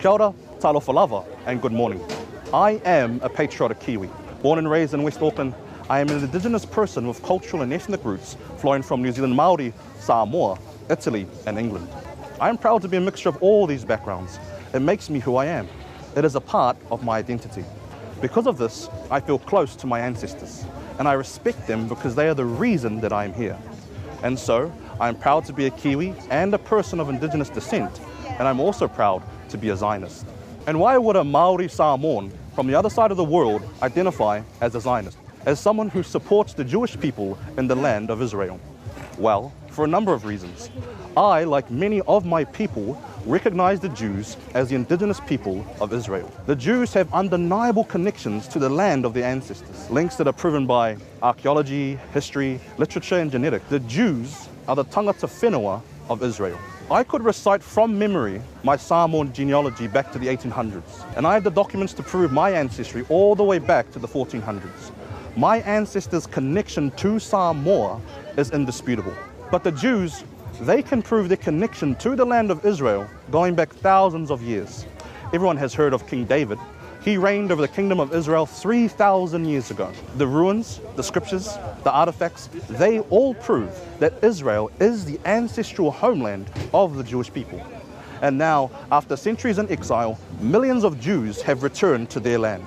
Kia ora, talofa lava, and good morning. I am a patriotic Kiwi. Born and raised in West Auckland, I am an Indigenous person with cultural and ethnic roots flowing from New Zealand Māori, Samoa, Italy, and England. I am proud to be a mixture of all these backgrounds. It makes me who I am. It is a part of my identity. Because of this, I feel close to my ancestors, and I respect them because they are the reason that I am here. And so, I am proud to be a Kiwi and a person of Indigenous descent, and I'm also proud to be a Zionist. And why would a Māori Samoan from the other side of the world identify as a Zionist, as someone who supports the Jewish people in the land of Israel? Well, for a number of reasons. I, like many of my people, recognize the Jews as the indigenous people of Israel. The Jews have undeniable connections to the land of their ancestors, links that are proven by archaeology, history, literature, and genetics. The Jews are the tangata whenua of Israel. I could recite from memory my Samoan genealogy back to the 1800s, and I have the documents to prove my ancestry all the way back to the 1400s. My ancestors' connection to Samoa is indisputable. But the Jews, they can prove their connection to the land of Israel going back thousands of years. Everyone has heard of King David. He reigned over the kingdom of Israel 3,000 years ago. The ruins, the scriptures, the artifacts, they all prove that Israel is the ancestral homeland of the Jewish people. And now, after centuries in exile, millions of Jews have returned to their land.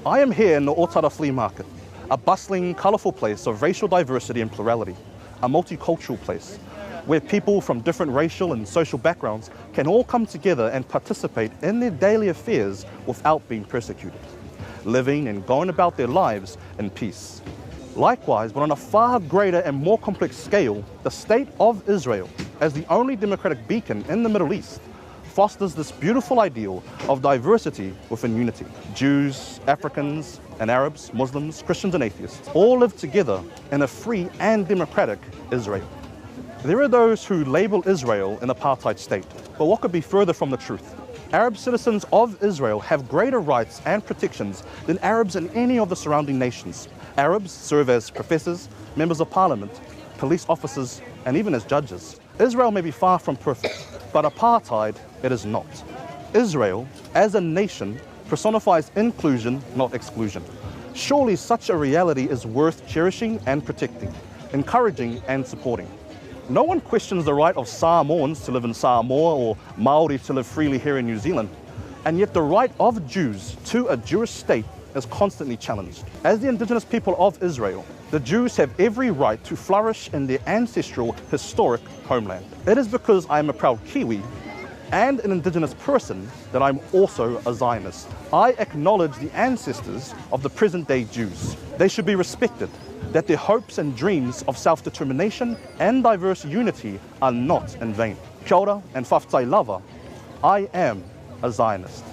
I am here in the Otara Flea Market, a bustling, colourful place of racial diversity and plurality, a multicultural place where people from different racial and social backgrounds can all come together and participate in their daily affairs without being persecuted, living and going about their lives in peace. Likewise, but on a far greater and more complex scale, the state of Israel, as the only democratic beacon in the Middle East, fosters this beautiful ideal of diversity within unity. Jews, Africans, and Arabs, Muslims, Christians, and atheists all live together in a free and democratic Israel. There are those who label Israel an apartheid state, but what could be further from the truth? Arab citizens of Israel have greater rights and protections than Arabs in any of the surrounding nations. Arabs serve as professors, members of parliament, police officers, and even as judges. Israel may be far from perfect, but apartheid it is not. Israel, as a nation, personifies inclusion, not exclusion. Surely such a reality is worth cherishing and protecting, encouraging and supporting. No one questions the right of Samoans to live in Samoa or Māori to live freely here in New Zealand, and yet the right of Jews to a Jewish state is constantly challenged. As the indigenous people of Israel, the Jews have every right to flourish in their ancestral, historic homeland. It is because I am a proud Kiwi and an indigenous person that I'm also a Zionist. I acknowledge the ancestors of the present-day Jews. They should be respected, that their hopes and dreams of self-determination and diverse unity are not in vain. Kia ora and faafetai lava. I am a Zionist.